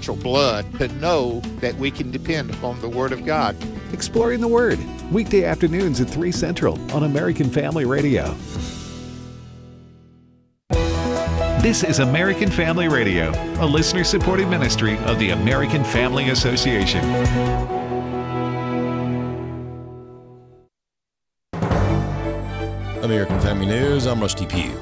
spiritual blood to know that we can depend upon the Word of God. Exploring the Word, weekday afternoons at 3 Central on American Family Radio. This is American Family Radio, a listener-supported ministry of the American Family Association. American Family News, I'm Rusty Pugh.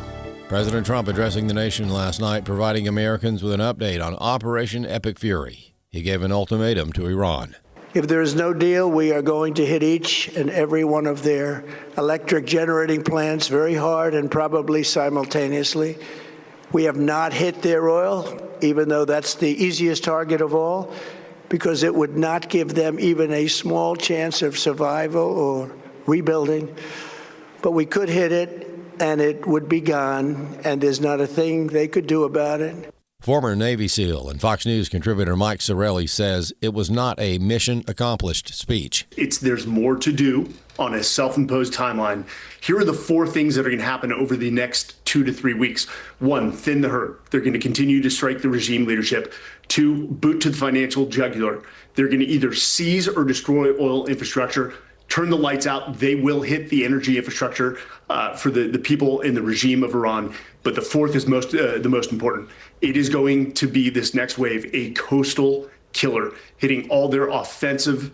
President Trump addressing the nation last night, providing Americans with an update on Operation Epic Fury. He gave an ultimatum to Iran. If there is no deal, we are going to hit each and every one of their electric generating plants very hard and probably simultaneously. We have not hit their oil, even though that's the easiest target of all, because it would not give them even a small chance of survival or rebuilding. But we could hit it, and it would be gone, and there's not a thing they could do about it. Former Navy SEAL and Fox News contributor Mike Sorelli says it was not a mission accomplished speech. There's more to do on a self-imposed timeline. Here are the 4 things that are going to happen over the next 2 to 3 weeks. 1, thin the herd. They're going to continue to strike the regime leadership. 2, boot to the financial jugular. They're going to either seize or destroy oil infrastructure. Turn the lights out. They will hit the energy infrastructure for the people in the regime of Iran. But the 4th is the most important. It is going to be this next wave, a coastal killer, hitting all their offensive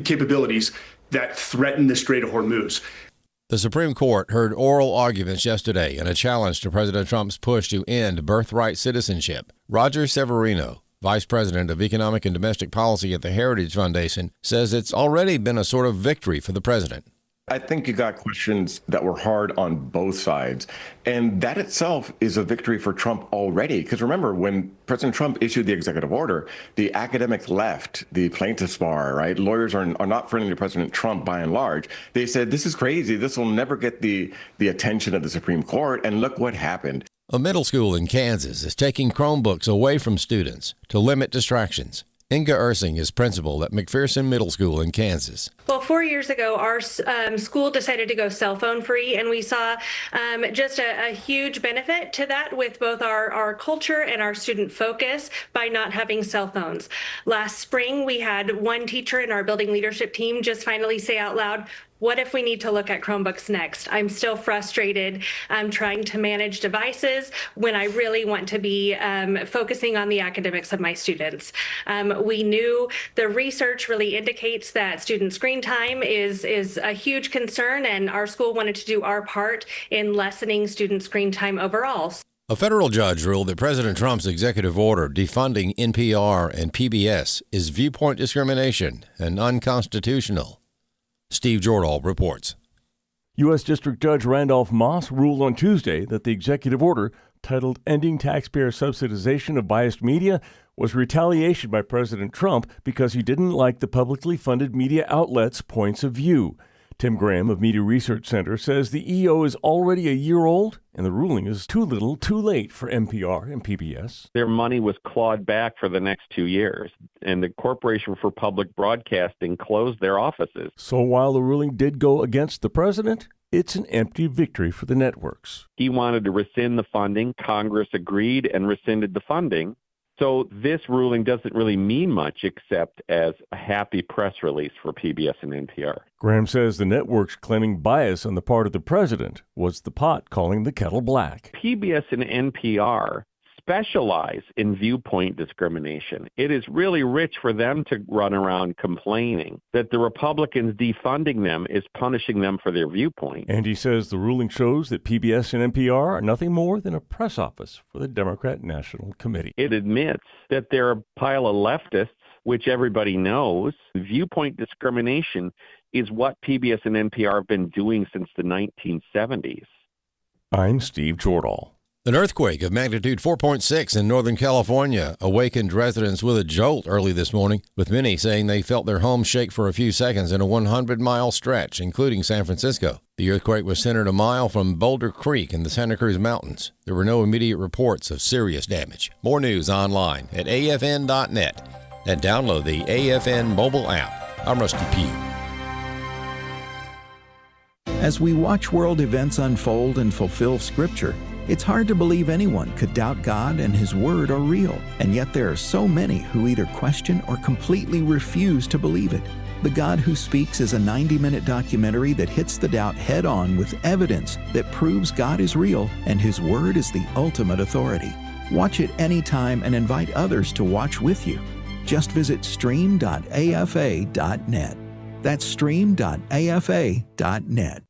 capabilities that threaten the Strait of Hormuz. The Supreme Court heard oral arguments yesterday in a challenge to President Trump's push to end birthright citizenship. Roger Severino, Vice President of Economic and Domestic Policy at the Heritage Foundation, says it's already been a sort of victory for the president. I think you got questions that were hard on both sides. And that itself is a victory for Trump already. Because remember, when President Trump issued the executive order, the academic left, the plaintiffs bar, right? Lawyers are not friendly to President Trump by and large. They said, this is crazy. This will never get the attention of the Supreme Court. And look what happened. A middle school in Kansas is taking Chromebooks away from students to limit distractions. Inga Ursing is principal at McPherson Middle School in Kansas. Well, 4 years ago, our school decided to go cell phone free, and we saw just a huge benefit to that with both our culture and our student focus by not having cell phones. Last spring, we had one teacher in our building leadership team just finally say out loud, what if we need to look at Chromebooks next? I'm still frustrated trying to manage devices when I really want to be focusing on the academics of my students. We knew the research really indicates that student screen time is a huge concern, and our school wanted to do our part in lessening student screen time overall. A federal judge ruled that President Trump's executive order defunding NPR and PBS is viewpoint discrimination and unconstitutional. Steve Jordahl reports. U.S. District Judge Randolph Moss ruled on Tuesday that the executive order, titled Ending Taxpayer Subsidization of Biased Media, was retaliation by President Trump because he didn't like the publicly funded media outlets' points of view. Tim Graham of Media Research Center says the EO is already a year old, and the ruling is too little, too late for NPR and PBS. Their money was clawed back for the next 2 years, and the Corporation for Public Broadcasting closed their offices. So while the ruling did go against the president, it's an empty victory for the networks. He wanted to rescind the funding. Congress agreed and rescinded the funding. So this ruling doesn't really mean much except as a happy press release for PBS and NPR. Graham says the networks claiming bias on the part of the president was the pot calling the kettle black. PBS and NPR specialize in viewpoint discrimination. It is really rich for them to run around complaining that the Republicans defunding them is punishing them for their viewpoint. And he says the ruling shows that PBS and NPR are nothing more than a press office for the Democrat National Committee. It admits that they're a pile of leftists, which everybody knows. Viewpoint discrimination is what PBS and NPR have been doing since the 1970s. I'm Steve Jordahl. An earthquake of magnitude 4.6 in Northern California awakened residents with a jolt early this morning, with many saying they felt their homes shake for a few seconds in a 100-mile stretch, including San Francisco. The earthquake was centered a mile from Boulder Creek in the Santa Cruz Mountains. There were no immediate reports of serious damage. More news online at afn.net and download the AFN mobile app. I'm Rusty Pugh. As we watch world events unfold and fulfill Scripture, It's hard to believe anyone could doubt God and His Word are real, and yet there are so many who either question or completely refuse to believe it. The God Who Speaks is a 90-minute documentary that hits the doubt head-on with evidence that proves God is real and His Word is the ultimate authority. Watch it anytime and invite others to watch with you. Just visit stream.afa.net. That's stream.afa.net.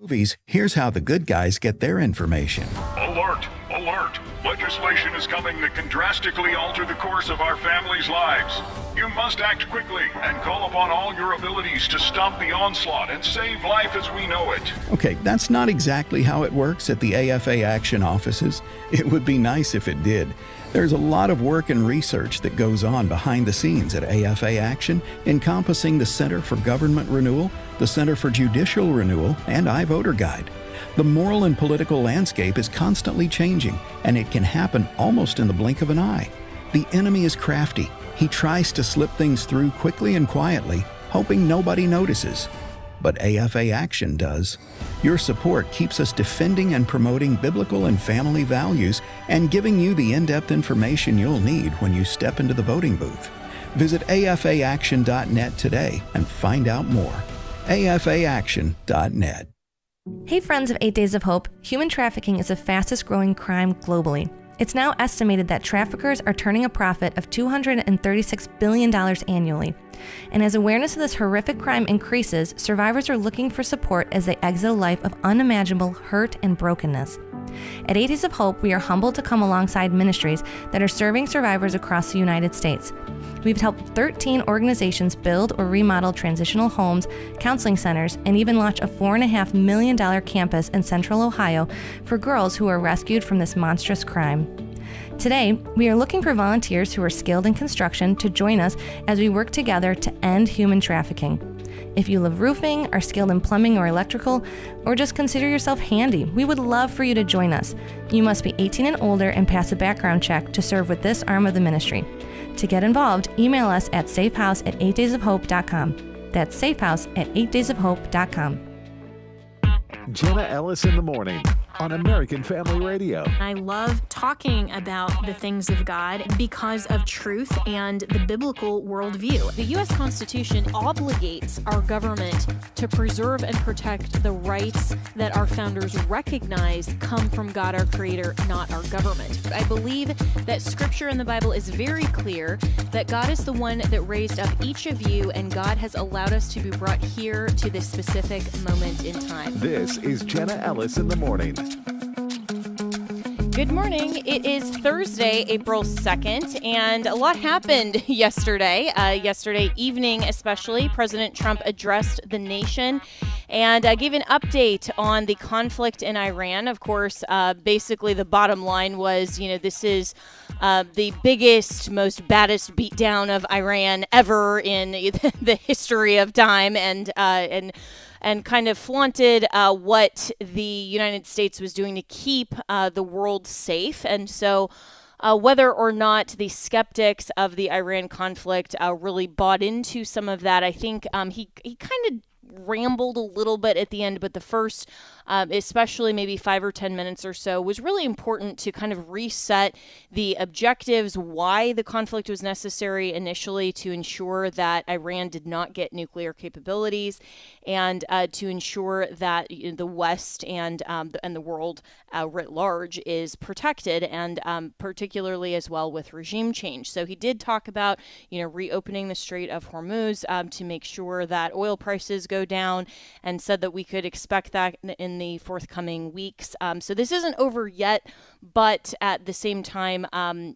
Movies, here's how the good guys get their information. Alert! Alert! Legislation is coming that can drastically alter the course of our families' lives. You must act quickly and call upon all your abilities to stop the onslaught and save life as we know it. Okay, that's not exactly how it works at the AFA Action offices. It would be nice if it did. There's a lot of work and research that goes on behind the scenes at AFA Action, encompassing the Center for Government Renewal, the Center for Judicial Renewal, and iVoter Guide. The moral and political landscape is constantly changing, and it can happen almost in the blink of an eye. The enemy is crafty. He tries to slip things through quickly and quietly, hoping nobody notices. But AFA Action does. Your support keeps us defending and promoting biblical and family values and giving you the in-depth information you'll need when you step into the voting booth. Visit afaaction.net today and find out more. afaaction.net. Hey friends of 8 Days of Hope, human trafficking is the fastest growing crime globally. It's now estimated that traffickers are turning a profit of $236 billion annually. And as awareness of this horrific crime increases, survivors are looking for support as they exit a life of unimaginable hurt and brokenness. At 8 Days of Hope, we are humbled to come alongside ministries that are serving survivors across the United States. We've helped 13 organizations build or remodel transitional homes, counseling centers, and even launch a $4.5 million campus in Central Ohio for girls who are rescued from this monstrous crime. Today, we are looking for volunteers who are skilled in construction to join us as we work together to end human trafficking. If you love roofing, are skilled in plumbing or electrical, or just consider yourself handy, we would love for you to join us. You must be 18 and older and pass a background check to serve with this arm of the ministry. To get involved, email us at safehouse@8daysofhope.com. That's safehouse@8daysofhope.com. Jenna Ellis in the morning on American Family Radio. I love talking about the things of God because of truth and the biblical worldview. The U.S. Constitution obligates our government to preserve and protect the rights that our founders recognize come from God, our Creator, not our government. I believe that Scripture in the Bible is very clear that God is the one that raised up each of you, and God has allowed us to be brought here to this specific moment in time. This is Jenna Ellis in the morning. Good morning. It is Thursday, April 2nd, and a lot happened yesterday. Yesterday evening, especially, President Trump addressed the nation and gave an update on the conflict in Iran. Of course, basically the bottom line was, this is the biggest, most baddest beatdown of Iran ever in the history of time, and kind of flaunted what the United States was doing to keep the world safe. And so whether or not the skeptics of the Iran conflict really bought into some of that, I think he kind of rambled a little bit at the end, but the first, especially maybe 5 or 10 minutes or so, was really important to kind of reset the objectives, why the conflict was necessary initially, to ensure that Iran did not get nuclear capabilities, and to ensure that the West and the world writ large is protected, and particularly as well with regime change. So he did talk about reopening the Strait of Hormuz to make sure that oil prices go down, and said that we could expect that in the forthcoming weeks. So this isn't over yet, but at the same time,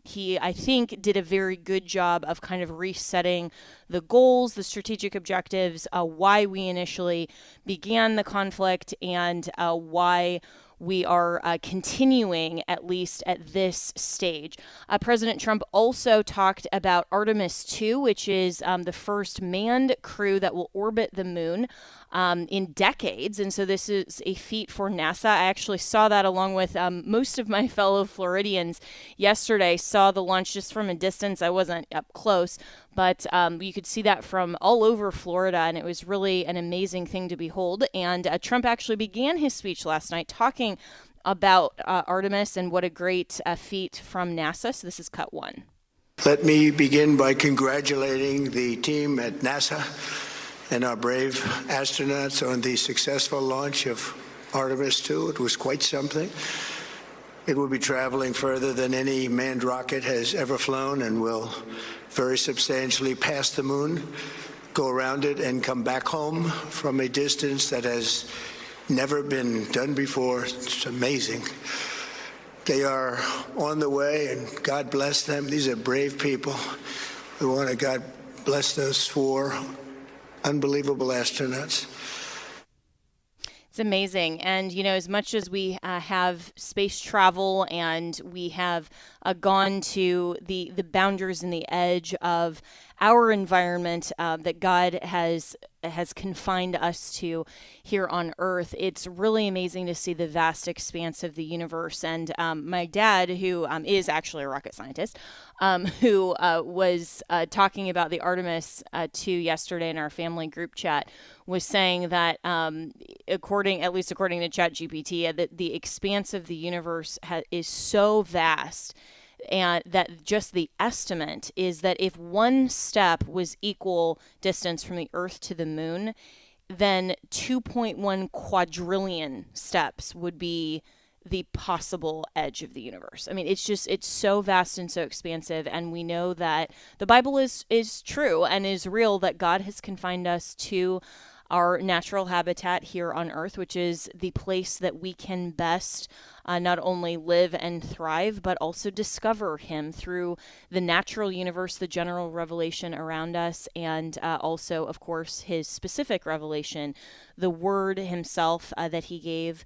he, I think, did a very good job of kind of resetting the goals, the strategic objectives, why we initially began the conflict, and why we are continuing, at least at this stage. President Trump also talked about Artemis 2, which is the first manned crew that will orbit the moon. in decades. And so this is a feat for NASA. I actually saw that along with most of my fellow Floridians yesterday, saw the launch just from a distance. I wasn't up close, but you could see that from all over Florida, and it was really an amazing thing to behold. And Trump actually began his speech last night talking about Artemis and what a great feat from NASA. So this is cut one. Let me begin by congratulating the team at NASA and our brave astronauts on the successful launch of Artemis 2. It was quite something. It will be traveling further than any manned rocket has ever flown and will very substantially pass the moon, go around it, and come back home from a distance that has never been done before. It's amazing. They are on the way, and God bless them. These are brave people. We want to God bless those 4 unbelievable astronauts. It's amazing. And, you know, as much as we have space travel and we have gone to the boundaries and the edge of our environment that God has confined us to here on Earth, it's really amazing to see the vast expanse of the universe. And my dad, who is actually a rocket scientist, who was talking about the Artemis 2 yesterday in our family group chat, was saying that according to ChatGPT, that the expanse of the universe is so vast, and that just the estimate is that if one step was equal distance from the Earth to the moon, then 2.1 quadrillion steps would be the possible edge of the universe. I mean, it's so vast and so expansive, and we know that the Bible is true and is real, that God has confined us to our natural habitat here on Earth, which is the place that we can best not only live and thrive, but also discover Him through the natural universe, the general revelation around us, and also, of course, His specific revelation, the Word Himself that He gave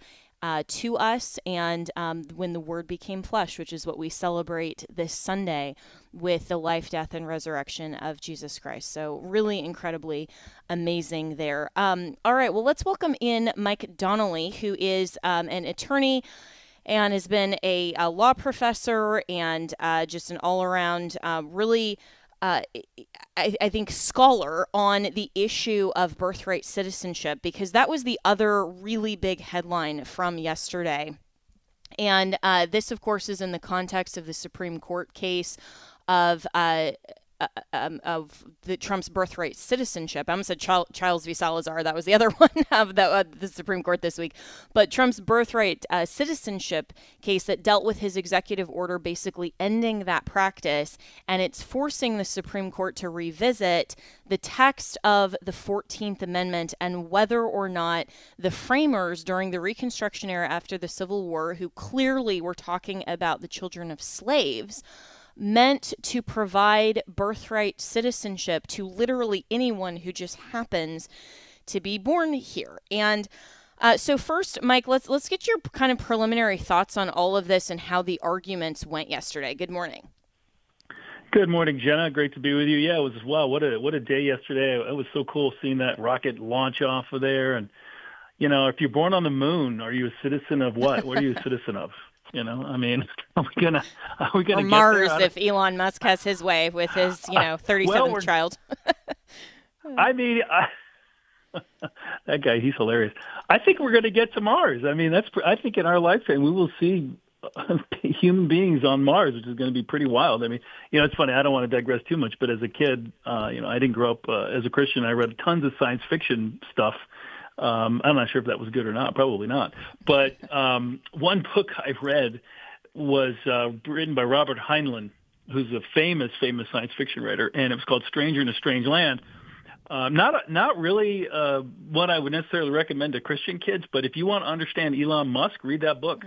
to us, and when the Word became flesh, which is what we celebrate this Sunday with the life, death, and resurrection of Jesus Christ. So really incredibly amazing there. All right, well, let's welcome in Mike Donnelly, who is an attorney and has been a law professor and just an all-around really I think, scholar on the issue of birthright citizenship, because that was the other really big headline from yesterday. And this, of course, is in the context of the Supreme Court case of the Trump's birthright citizenship. I almost said Childs v. Salazar. That was the other one of the Supreme Court this week. But Trump's birthright citizenship case that dealt with his executive order basically ending that practice, and it's forcing the Supreme Court to revisit the text of the 14th Amendment and whether or not the framers during the Reconstruction era after the Civil War, who clearly were talking about the children of slaves, meant to provide birthright citizenship to literally anyone who just happens to be born here. And so first, Mike, let's get your kind of preliminary thoughts on all of this and how the arguments went yesterday. Good morning. Good morning, Jenna. Great to be with you. Yeah, it was what a day yesterday. It was so cool seeing that rocket launch off of there. And you know, if you're born on the moon, are you a citizen of what? What are you a citizen of? You know, I mean, are we gonna or get Mars there? If Elon Musk has his way with his 37th child? I mean, that guy, he's hilarious. I think we're going to get to Mars. I mean, I think in our lifetime we will see human beings on Mars, which is going to be pretty wild. I mean, you know, it's funny. I don't want to digress too much, but as a kid, you know, I didn't grow up as a Christian. I read tons of science fiction stuff. I'm not sure if that was good or not. Probably not. But one book I read was written by Robert Heinlein, who's a famous science fiction writer, and it was called Stranger in a Strange Land. Not really what I would necessarily recommend to Christian kids, but if you want to understand Elon Musk, read that book,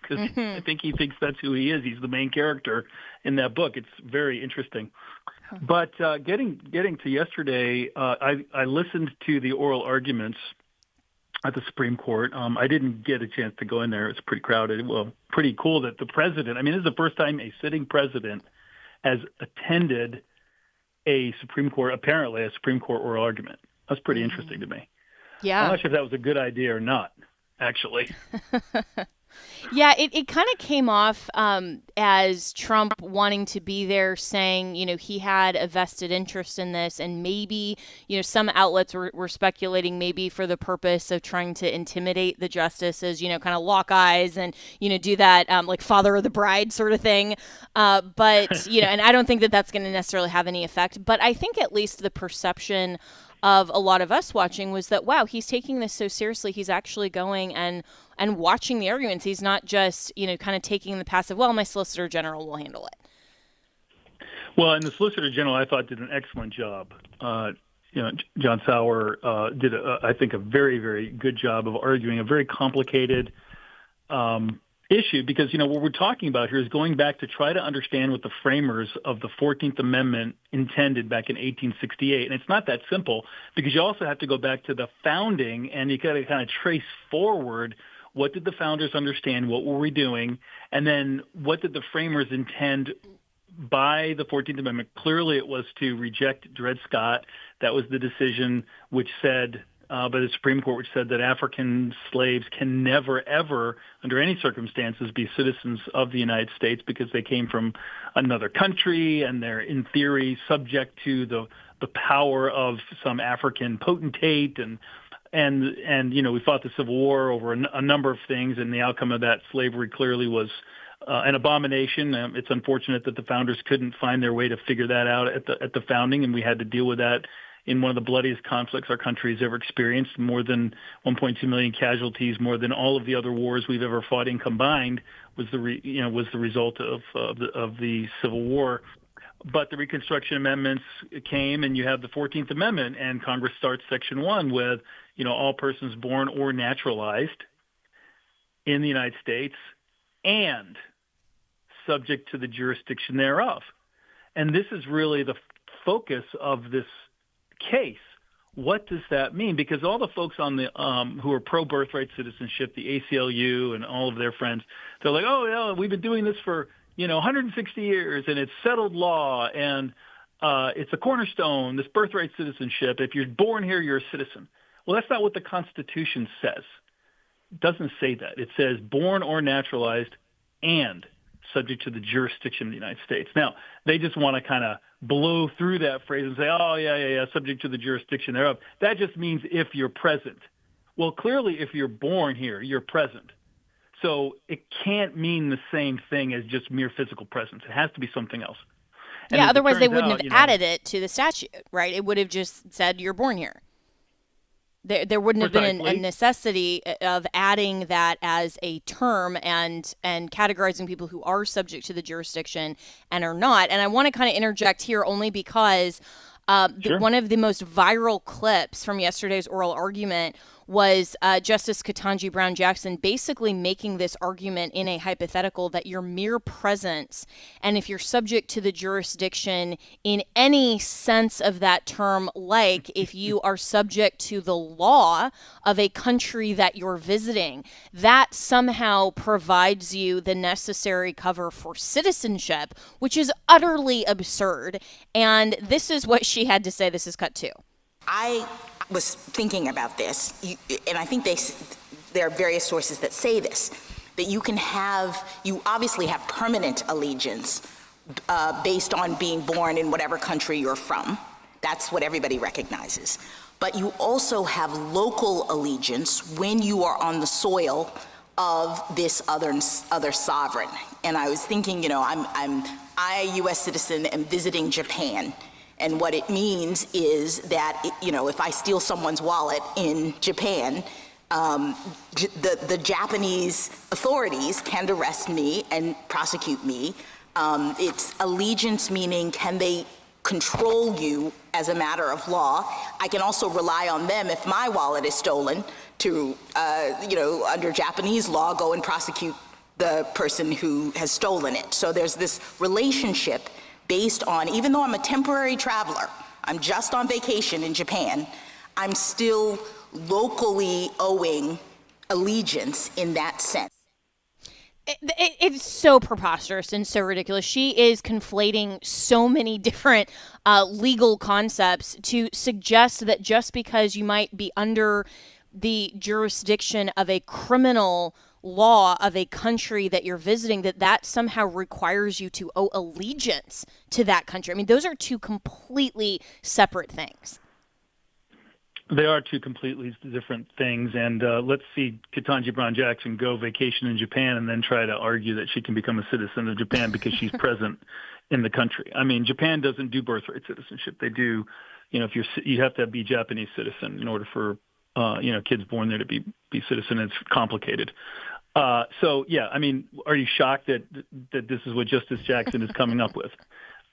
because I think he thinks that's who he is. He's the main character in that book. It's very interesting. But getting to yesterday, I listened to the oral arguments at the Supreme Court. I didn't get a chance to go in there. It's pretty crowded. Well, pretty cool that the president, I mean, this is the first time a sitting president has attended apparently a Supreme Court oral argument. That's pretty interesting to me. Yeah. I'm not sure if that was a good idea or not, actually. Yeah, it kind of came off as Trump wanting to be there, saying, he had a vested interest in this. And maybe, some outlets were speculating maybe for the purpose of trying to intimidate the justices, kind of lock eyes and, do that like father of the bride sort of thing. But, and I don't think that that's going to necessarily have any effect. But I think at least the perception of a lot of us watching was that, wow, he's taking this so seriously. He's actually going and watching the arguments. He's not just, kind of taking the passive, well, my Solicitor General will handle it. Well, and the Solicitor General, I thought, did an excellent job. John Sauer did, I think, a very, very good job of arguing a very complicated issue, because, what we're talking about here is going back to try to understand what the framers of the 14th Amendment intended back in 1868. And it's not that simple, because you also have to go back to the founding, and you got to kind of trace forward. What did the founders understand? What were we doing? And then what did the framers intend by the 14th Amendment? Clearly it was to reject Dred Scott. That was the decision which said, by the Supreme Court, which said that African slaves can never, ever, under any circumstances, be citizens of the United States because they came from another country and they're, in theory, subject to the power of some African potentate. And we fought the Civil War over a number of things, and the outcome of that, slavery, clearly was an abomination. It's unfortunate that the founders couldn't find their way to figure that out at the founding, and we had to deal with that in one of the bloodiest conflicts our country has ever experienced. More than 1.2 million casualties, more than all of the other wars we've ever fought in combined, was the result of the Civil War. But the Reconstruction Amendments came, and you have the 14th Amendment, and Congress starts Section 1 with, all persons born or naturalized in the United States and subject to the jurisdiction thereof. And this is really the focus of this case. What does that mean? Because all the folks on the who are pro birthright citizenship, the ACLU and all of their friends, they're like, oh, yeah, we've been doing this for 160 years, and it's settled law, and it's a cornerstone, this birthright citizenship. If you're born here, you're a citizen. Well, that's not what the Constitution says. It doesn't say that. It says born or naturalized and subject to the jurisdiction of the United States. Now, they just want to kind of blow through that phrase and say, oh, yeah, subject to the jurisdiction thereof. That just means if you're present. Well, clearly, if you're born here, you're present. So it can't mean the same thing as just mere physical presence. It has to be something else. And yeah, otherwise they wouldn't have added it to the statute, right? It would have just said you're born here. There wouldn't have been a necessity of adding that as a term and categorizing people who are subject to the jurisdiction and are not. And I want to kind of interject here only because one of the most viral clips from yesterday's oral argument was Justice Ketanji Brown Jackson basically making this argument in a hypothetical that your mere presence, and if you're subject to the jurisdiction in any sense of that term, like if you are subject to the law of a country that you're visiting, that somehow provides you the necessary cover for citizenship, which is utterly absurd. And this is what she had to say. This is cut 2. I was thinking about this, and I think there are various sources that say this, that you obviously have permanent allegiance based on being born in whatever country you're from. That's what everybody recognizes. But you also have local allegiance when you are on the soil of this other sovereign. And I was thinking, I, a U.S. citizen, am visiting Japan. And what it means is that, if I steal someone's wallet in Japan, the Japanese authorities can arrest me and prosecute me. It's allegiance, meaning can they control you as a matter of law. I can also rely on them if my wallet is stolen to, under Japanese law, go and prosecute the person who has stolen it. So there's this relationship based on, even though I'm a temporary traveler, I'm just on vacation in Japan, I'm still locally owing allegiance in that sense. It's so preposterous and so ridiculous. She is conflating so many different legal concepts to suggest that just because you might be under the jurisdiction of a criminal law of a country that you're visiting, that somehow requires you to owe allegiance to that country. I mean, those are two completely separate things. They are two completely different things, and let's see Ketanji Brown Jackson go vacation in Japan and then try to argue that she can become a citizen of Japan because she's present in the country. I mean, Japan doesn't do birthright citizenship. They do, if you have to be Japanese citizen in order for kids born there to be citizen. It's complicated. So yeah, I mean, are you shocked that this is what Justice Jackson is coming up with?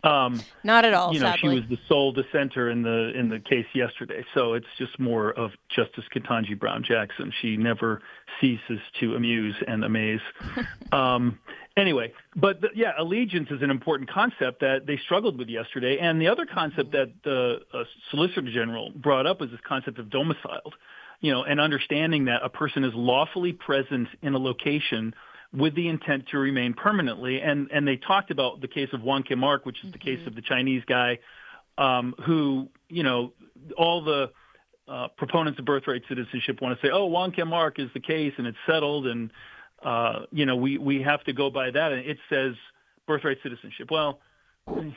Not at all. Sadly. She was the sole dissenter in the case yesterday, so it's just more of Justice Ketanji Brown Jackson. She never ceases to amuse and amaze. Anyway, but allegiance is an important concept that they struggled with yesterday, and the other concept that the Solicitor General brought up was this concept of domiciled, and understanding that a person is lawfully present in a location with the intent to remain permanently. And they talked about the case of Wong Kim Ark, which is the case of the Chinese guy who, all the proponents of birthright citizenship want to say, oh, Wong Kim Ark is the case and it's settled and, we have to go by that. And it says birthright citizenship. Well,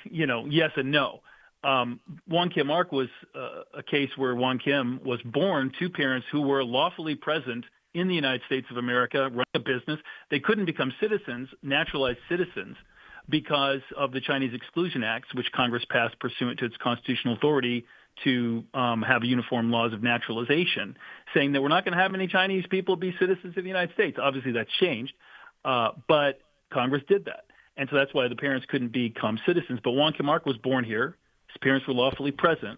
yes and no. Wong Kim Ark was a case where Wong Kim was born to parents who were lawfully present in the United States of America, running a business. They couldn't become citizens, naturalized citizens, because of the Chinese Exclusion Acts, which Congress passed pursuant to its constitutional authority to have uniform laws of naturalization, saying that we're not going to have any Chinese people be citizens of the United States. Obviously, that's changed, but Congress did that. And so that's why the parents couldn't become citizens. But Wong Kim Ark was born here. His parents were lawfully present.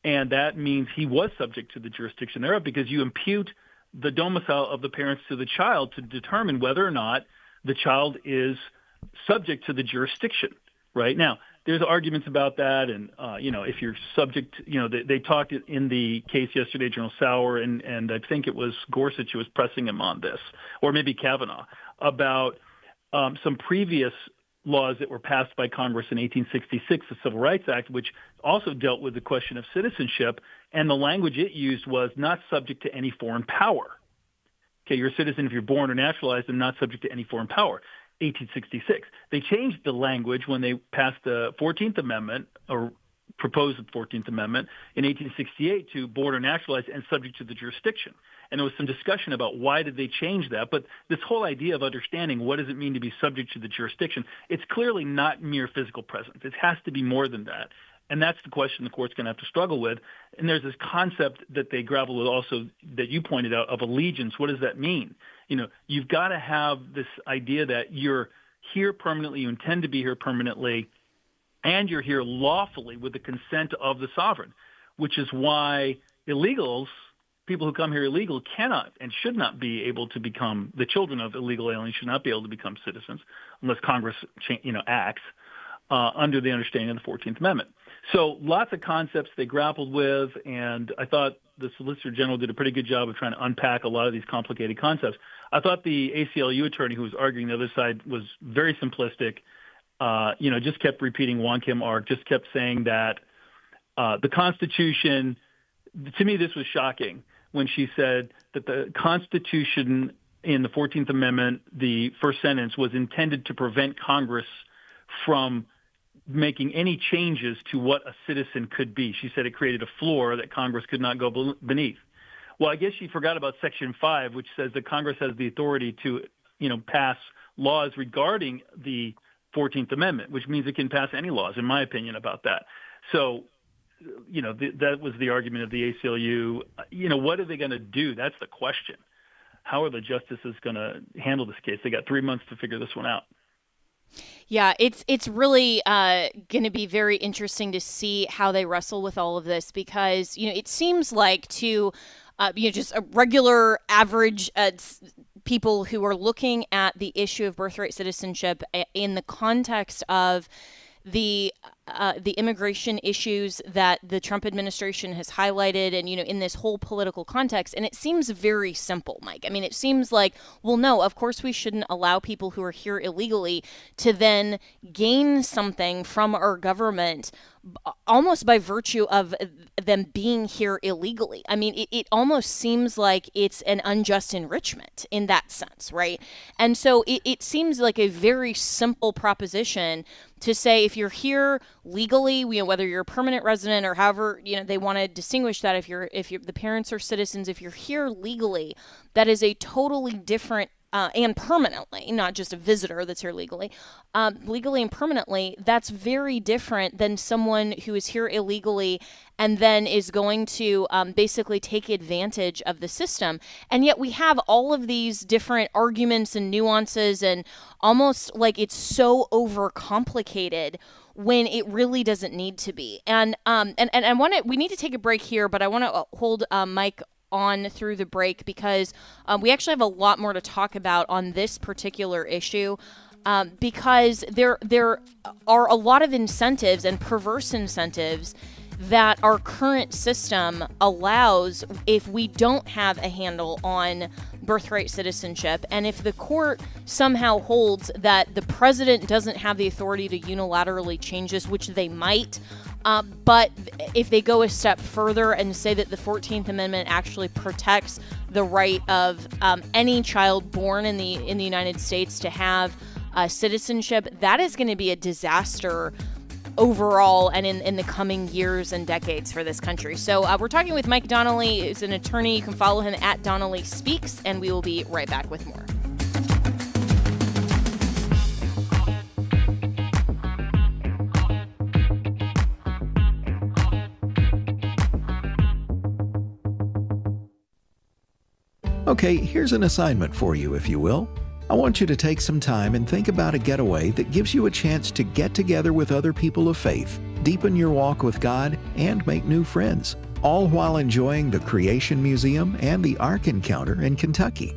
And that means he was subject to the jurisdiction thereof, because you impute the domicile of the parents to the child to determine whether or not the child is subject to the jurisdiction. Right now, there's arguments about that, and if you're subject, they talked in the case yesterday, General Sauer, and I think it was Gorsuch who was pressing him on this, or maybe Kavanaugh, about some previous laws that were passed by Congress in 1866, the Civil Rights Act, which also dealt with the question of citizenship, and the language it used was not subject to any foreign power. Okay, you're a citizen if you're born or naturalized and not subject to any foreign power. 1866. They changed the language when they passed the 14th Amendment, or proposed the 14th Amendment in 1868 to born or naturalized and subject to the jurisdiction. And there was some discussion about why did they change that. But this whole idea of understanding what does it mean to be subject to the jurisdiction, it's clearly not mere physical presence. It has to be more than that. And that's the question the court's going to have to struggle with. And there's this concept that they grapple with also that you pointed out of allegiance. What does that mean? You've got to have this idea that you're here permanently, you intend to be here permanently, and you're here lawfully with the consent of the sovereign, which is why illegals, people who come here illegal, cannot and should not be able to become, the children of illegal aliens should not be able to become citizens unless Congress acts under the understanding of the 14th Amendment. So lots of concepts they grappled with, and I thought the Solicitor General did a pretty good job of trying to unpack a lot of these complicated concepts. I thought the ACLU attorney who was arguing the other side was very simplistic, just kept repeating Wong Kim Ark, just kept saying that the Constitution, to me this was shocking when she said that the Constitution in the 14th Amendment, the first sentence, was intended to prevent Congress from making any changes to what a citizen could be. She said it created a floor that Congress could not go beneath. Well, I guess she forgot about Section 5, which says that Congress has the authority to, pass laws regarding the 14th Amendment, which means it can pass any laws, in my opinion, about that. So, that was the argument of the ACLU. What are they going to do? That's the question. How are the justices going to handle this case? They got 3 months to figure this one out. Yeah, it's really going to be very interesting to see how they wrestle with all of this, because it seems like to just a regular average people who are looking at the issue of birthright citizenship in the context of the immigration issues that the Trump administration has highlighted and, in this whole political context. And it seems very simple, Mike. I mean, it seems like, well, no, of course we shouldn't allow people who are here illegally to then gain something from our government almost by virtue of them being here illegally. I mean, it almost seems like it's an unjust enrichment in that sense, right? And so it seems like a very simple proposition to say if you're here legally, whether you're a permanent resident or however, they want to distinguish that if you're the parents are citizens, if you're here legally, that is a totally different and permanently, not just a visitor that's here legally and permanently, that's very different than someone who is here illegally and then is going to basically take advantage of the system. And yet we have all of these different arguments and nuances, and almost like it's so overcomplicated when it really doesn't need to be. And we need to take a break here, but I want to hold Mike on through the break because we actually have a lot more to talk about on this particular issue because there are a lot of incentives and perverse incentives that our current system allows if we don't have a handle on birthright citizenship. And if the court somehow holds that the president doesn't have the authority to unilaterally change this, which they might, but if they go a step further and say that the 14th Amendment actually protects the right of any child born in the United States to have citizenship, that is going to be a disaster overall and in the coming years and decades for this country. So we're talking with Mike Donnelly, who's an attorney. You can follow him at Donnelly Speaks, and we will be right back with more. Okay, here's an assignment for you, if you will. I want you to take some time and think about a getaway that gives you a chance to get together with other people of faith, deepen your walk with God, and make new friends, all while enjoying the Creation Museum and the Ark Encounter in Kentucky.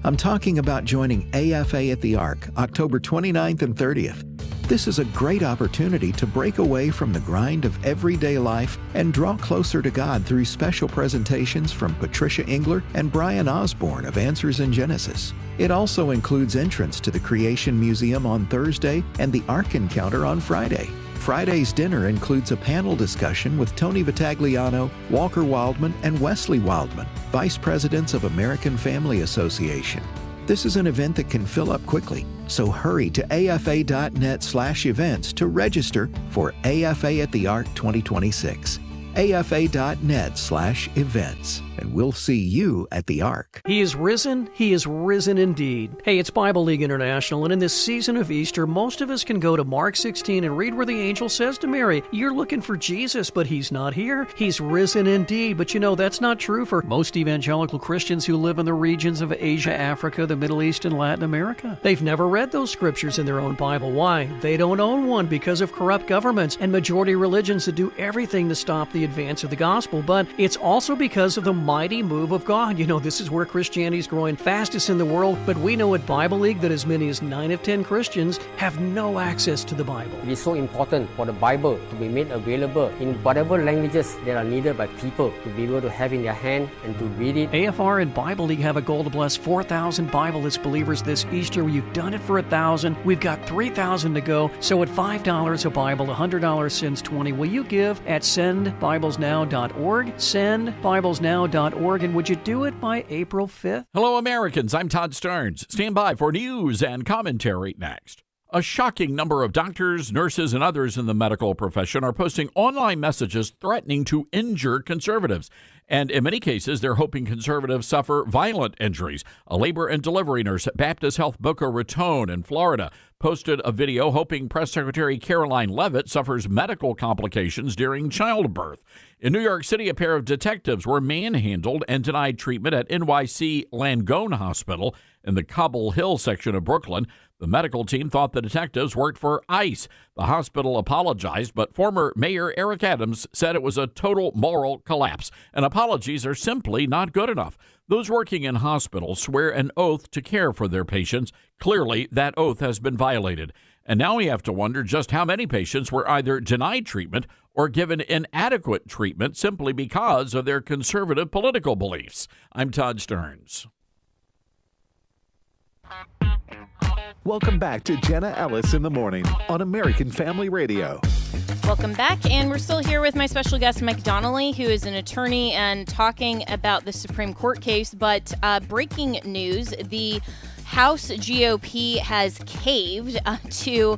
I'm talking about joining AFA at the Ark, October 29th and 30th. This is a great opportunity to break away from the grind of everyday life and draw closer to God through special presentations from Patricia Engler and Brian Osborne of Answers in Genesis. It also includes entrance to the Creation Museum on Thursday and the Ark Encounter on Friday. Friday's dinner includes a panel discussion with Tony Vitagliano, Walker Wildman, and Wesley Wildman, Vice Presidents of American Family Association. This is an event that can fill up quickly, so hurry to afa.net/events to register for AFA at the Ark 2026. afa.net/events, and we'll see you at the Ark. He is risen. He is risen indeed. Hey, it's Bible League International, and in this season of Easter, most of us can go to Mark 16 and read where the angel says to Mary, "You're looking for Jesus, but he's not here. He's risen indeed." But that's not true for most evangelical Christians who live in the regions of Asia, Africa, the Middle East, and Latin America. They've never read those scriptures in their own Bible. Why? They don't own one because of corrupt governments and majority religions that do everything to stop the advance of the gospel. But it's also because of the mighty move of God. This is where Christianity is growing fastest in the world, but we know at Bible League that as many as 9 of 10 Christians have no access to the Bible. It is so important for the Bible to be made available in whatever languages that are needed by people to be able to have in their hand and to read it. AFR and Bible League have a goal to bless 4,000 Bible-less believers this Easter. You've done it for 1,000. We've got 3,000 to go. So at $5 a Bible, $100 sends 20. Will you give at sendbiblesnow.org? Sendbiblesnow.org. And would you do it by April 5th? Hello, Americans. I'm Todd Starnes. Stand by for news and commentary next. A shocking number of doctors, nurses, and others in the medical profession are posting online messages threatening to injure conservatives. And in many cases, they're hoping conservatives suffer violent injuries. A labor and delivery nurse at Baptist Health Boca Raton in Florida posted a video hoping Press Secretary Caroline Leavitt suffers medical complications during childbirth. In New York City, a pair of detectives were manhandled and denied treatment at NYC Langone Hospital in the Cobble Hill section of Brooklyn. The medical team thought the detectives worked for ICE. The hospital apologized, but former Mayor Eric Adams said it was a total moral collapse, and apologies are simply not good enough. Those working in hospitals swear an oath to care for their patients. Clearly, that oath has been violated. And now we have to wonder just how many patients were either denied treatment or given inadequate treatment simply because of their conservative political beliefs. I'm Todd Stearns. Welcome back to Jenna Ellis in the Morning on American Family Radio. Welcome back, and we're still here with my special guest, Mike Donnelly, who is an attorney and talking about the Supreme Court case. But breaking news, the House GOP has caved to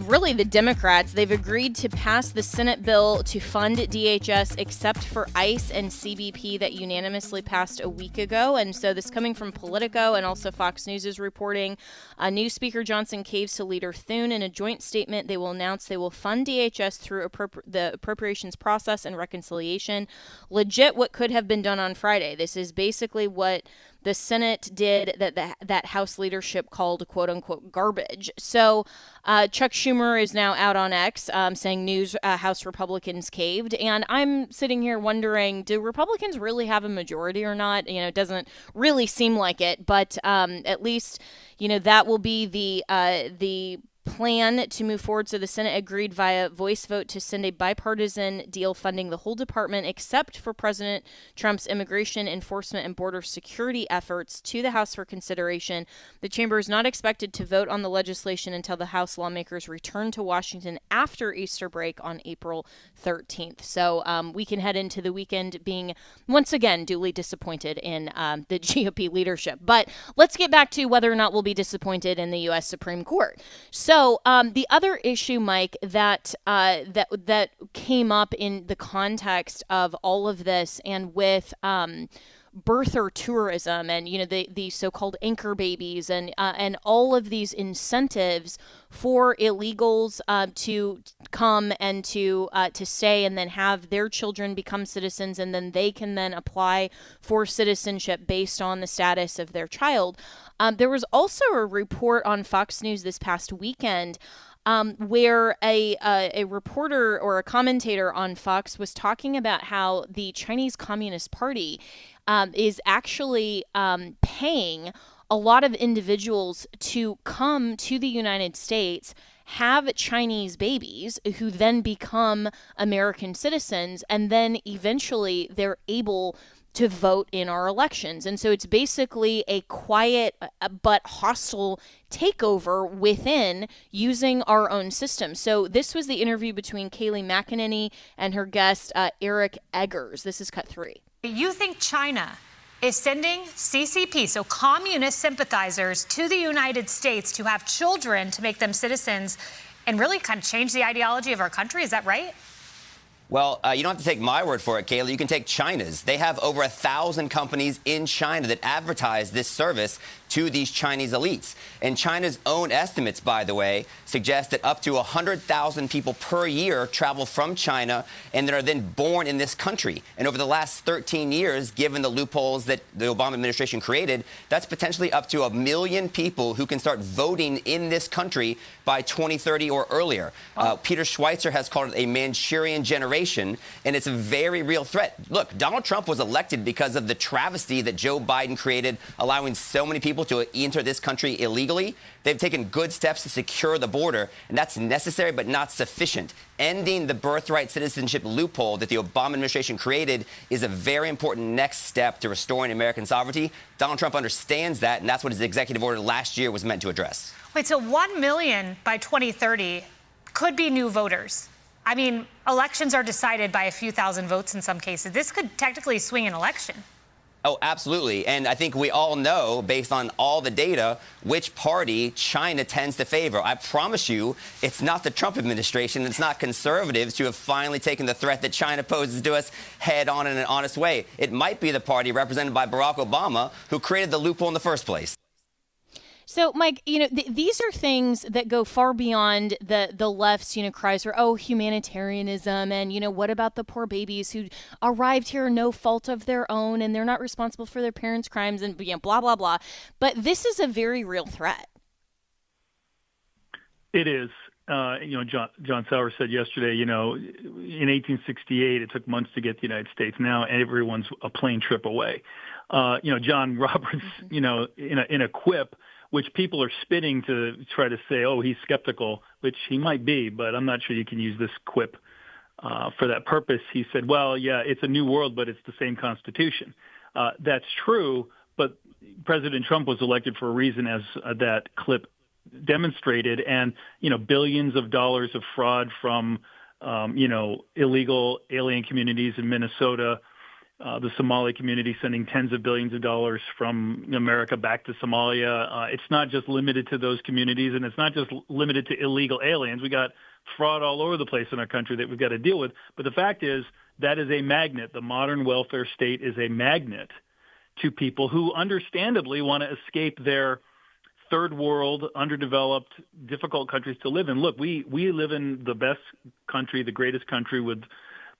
really the Democrats. They've agreed to pass the Senate bill to fund DHS except for ICE and CBP that unanimously passed a week ago. And so this coming from Politico and also Fox News is reporting. New Speaker Johnson caves to Leader Thune. In a joint statement, they will announce they will fund DHS through the appropriations process and reconciliation. Legit what could have been done on Friday. This is basically what the Senate did that House leadership called quote unquote garbage. So Chuck Schumer is now out on X saying news House Republicans caved. And I'm sitting here wondering, do Republicans really have a majority or not? You know, it doesn't really seem like it, but at least, you know, that will be the plan to move forward. So the Senate agreed via voice vote to send a bipartisan deal funding the whole department except for President Trump's immigration enforcement and border security efforts to the House for consideration. The chamber is not expected to vote on the legislation until the House lawmakers return to Washington after Easter break on April 13th. So we can head into the weekend being once again duly disappointed in the GOP leadership. But let's get back to whether or not we'll be disappointed in the U.S. Supreme Court. So the other issue, Mike, that came up in the context of all of this and with birther tourism and, you know, the so-called anchor babies and all of these incentives for illegals to come and to stay and then have their children become citizens, and then they can then apply for citizenship based on the status of their child. There was also a report on Fox News this past weekend where a reporter or a commentator on Fox was talking about how the Chinese Communist Party is actually paying a lot of individuals to come to the United States, have Chinese babies who then become American citizens, and then eventually they're able to vote in our elections. And so it's basically a quiet but hostile takeover within using our own system. So this was the interview between Kayleigh McEnany and her guest, Eric Eggers. This is cut 3. You think China is sending CCP, so communist sympathizers, to the United States to have children to make them citizens and really kind of change the ideology of our country? Is that right? Well, you don't have to take my word for it, Kayleigh. You can take China's. They have over 1,000 companies in China that advertise this service to these Chinese elites. And China's own estimates, by the way, suggest that up to 100,000 people per year travel from China and that are then born in this country. And over the last 13 years, given the loopholes that the Obama administration created, that's potentially up to 1 million people who can start voting in this country by 2030 or earlier. Peter Schweitzer has called it a Manchurian generation, and it's a very real threat. Look, Donald Trump was elected because of the travesty that Joe Biden created, allowing so many people to enter this country illegally. They've taken good steps to secure the border, and that's necessary but not sufficient. Ending the birthright citizenship loophole that the Obama administration created is a very important next step to restoring American sovereignty. Donald Trump understands that, and that's what his executive order last year was meant to address. Wait, so 1 million by 2030 could be new voters. I mean, elections are decided by a few thousand votes in some cases. This could technically swing an election. Oh, absolutely. And I think we all know, based on all the data, which party China tends to favor. I promise you, it's not the Trump administration. It's not conservatives who have finally taken the threat that China poses to us head on in an honest way. It might be the party represented by Barack Obama who created the loophole in the first place. So, Mike, you know, these are things that go far beyond the left's, you know, cries for, oh, humanitarianism. And, you know, what about the poor babies who arrived here no fault of their own and they're not responsible for their parents' crimes and, you know, blah, blah, blah. But this is a very real threat. It is. You know, John Sauer said yesterday, you know, in 1868, it took months to get to the United States. Now everyone's a plane trip away. You know, John Roberts, you know, in a quip, which people are spinning to try to say, oh, he's skeptical, which he might be, but I'm not sure you can use this quip for that purpose. He said, well, yeah, it's a new world, but it's the same Constitution. That's true, but President Trump was elected for a reason, as that clip demonstrated, and, billions of dollars of fraud from, illegal alien communities in Minnesota, the Somali community sending tens of billions of dollars from America back to Somalia. It's not just limited to those communities, and it's not just limited to illegal aliens. We got fraud all over the place in our country that we've got to deal with. But the fact is, that is a magnet. The modern welfare state is a magnet to people who understandably want to escape their third world, underdeveloped, difficult countries to live in. Look, we live in the best country, the greatest country, with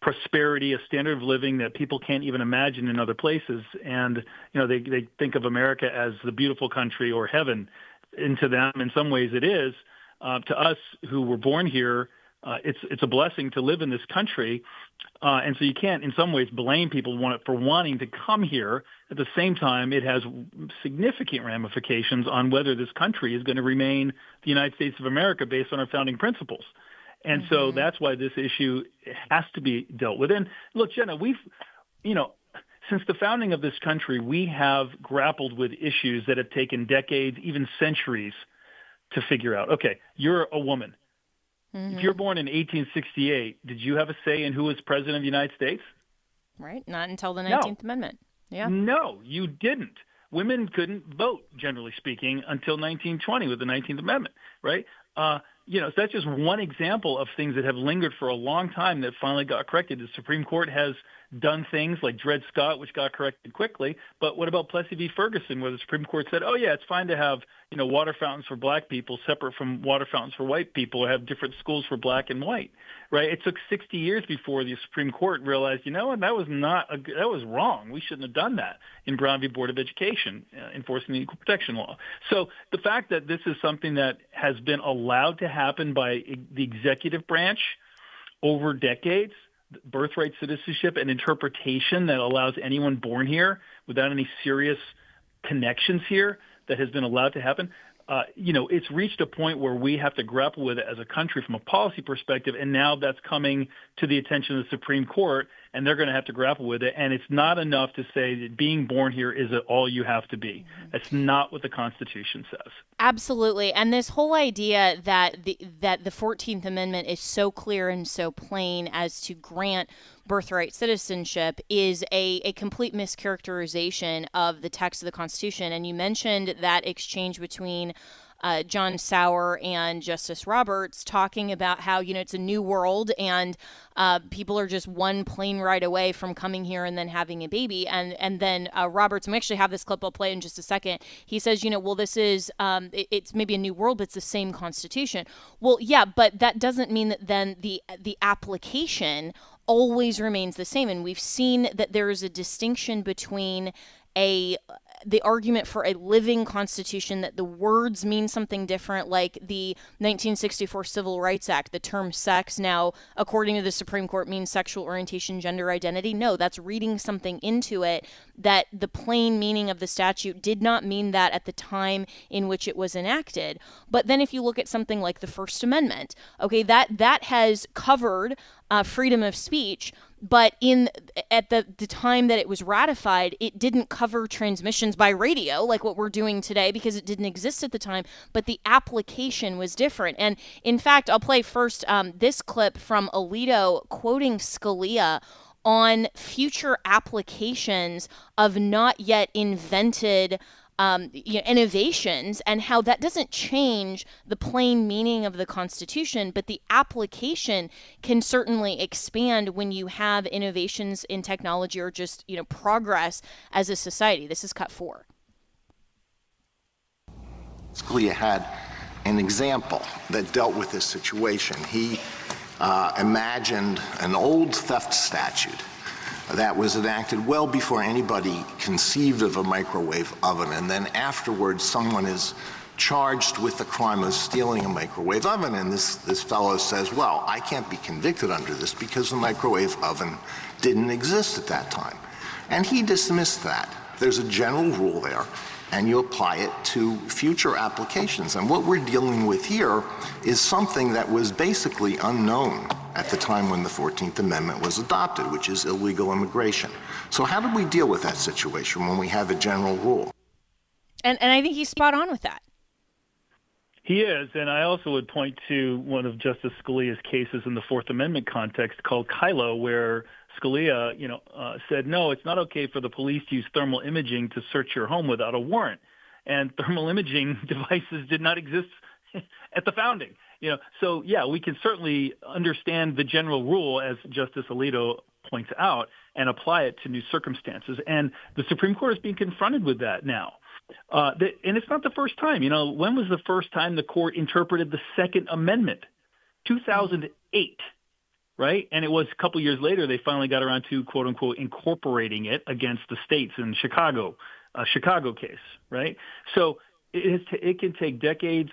prosperity, a standard of living that people can't even imagine in other places. And, they think of America as the beautiful country or heaven. And to them, in some ways it is. To us who were born here, it's a blessing to live in this country. And so you can't, in some ways, blame people for wanting to come here. At the same time, it has significant ramifications on whether this country is going to remain the United States of America based on our founding principles. And so that's why this issue has to be dealt with. And look, Jenna, since the founding of this country, we have grappled with issues that have taken decades, even centuries, to figure out. Okay, you're a woman. If you're born in 1868, did you have a say in who was president of the United States? Right, not until the 19th Amendment. Yeah. No, you didn't. Women couldn't vote, generally speaking, until 1920 with the 19th Amendment, right? So that's just one example of things that have lingered for a long time that finally got corrected. The Supreme Court has done things like Dred Scott, which got corrected quickly. But what about Plessy v. Ferguson, where the Supreme Court said, oh, yeah, it's fine to have, water fountains for black people separate from water fountains for white people, or have different schools for black and white, right? It took 60 years before the Supreme Court realized, what, that was wrong. We shouldn't have done that in Brown v. Board of Education, enforcing the Equal Protection Law. So the fact that this is something that has been allowed to happen by the executive branch over decades, birthright citizenship, and interpretation that allows anyone born here without any serious connections here, that has been allowed to happen. It's reached a point where we have to grapple with it as a country from a policy perspective, and now that's coming to the attention of the Supreme Court, and they're going to have to grapple with it. And it's not enough to say that being born here is all you have to be. That's not what the Constitution says. Absolutely. And this whole idea that the 14th Amendment is so clear and so plain as to grant birthright citizenship is a complete mischaracterization of the text of the Constitution. And you mentioned that exchange between John Sauer and Justice Roberts talking about how, it's a new world and people are just one plane ride away from coming here and then having a baby. And then Roberts, and we actually have this clip I'll play in just a second. He says, well, this is, it's maybe a new world, but it's the same Constitution. Well, yeah, but that doesn't mean that then the application always remains the same. And we've seen that there is a distinction between the argument for a living constitution, that the words mean something different, like the 1964 Civil Rights Act. The term sex now, according to the Supreme Court, means sexual orientation, gender identity. No, that's reading something into it that the plain meaning of the statute did not mean that at the time in which it was enacted. But then if you look at something like the First Amendment, okay, that has covered freedom of speech, but at the time that it was ratified, it didn't cover transmissions by radio like what we're doing today because it didn't exist at the time, but the application was different. And in fact, I'll play first this clip from Alito quoting Scalia on future applications of not yet invented innovations, and how that doesn't change the plain meaning of the Constitution, but the application can certainly expand when you have innovations in technology or just, progress as a society. This is cut 4. Scalia had an example that dealt with this situation. He imagined an old theft statute that was enacted well before anybody conceived of a microwave oven, and then afterwards someone is charged with the crime of stealing a microwave oven, and this fellow says, well, I can't be convicted under this because the microwave oven didn't exist at that time. And he dismissed that. There's a general rule there, and you apply it to future applications. And what we're dealing with here is something that was basically unknown at the time when the 14th Amendment was adopted, which is illegal immigration. So how do we deal with that situation when we have a general rule? And I think he's spot on with that. He is, and I also would point to one of Justice Scalia's cases in the Fourth Amendment context called Kylo, where Scalia, said, no, it's not okay for the police to use thermal imaging to search your home without a warrant. And thermal imaging devices did not exist at the founding. So yeah, we can certainly understand the general rule, as Justice Alito points out, and apply it to new circumstances. And the Supreme Court is being confronted with that now. And it's not the first time. When was the first time the court interpreted the Second Amendment? 2008. Right? And it was a couple years later they finally got around to, quote unquote, incorporating it against the states in Chicago, a Chicago case. Right? So it can take decades,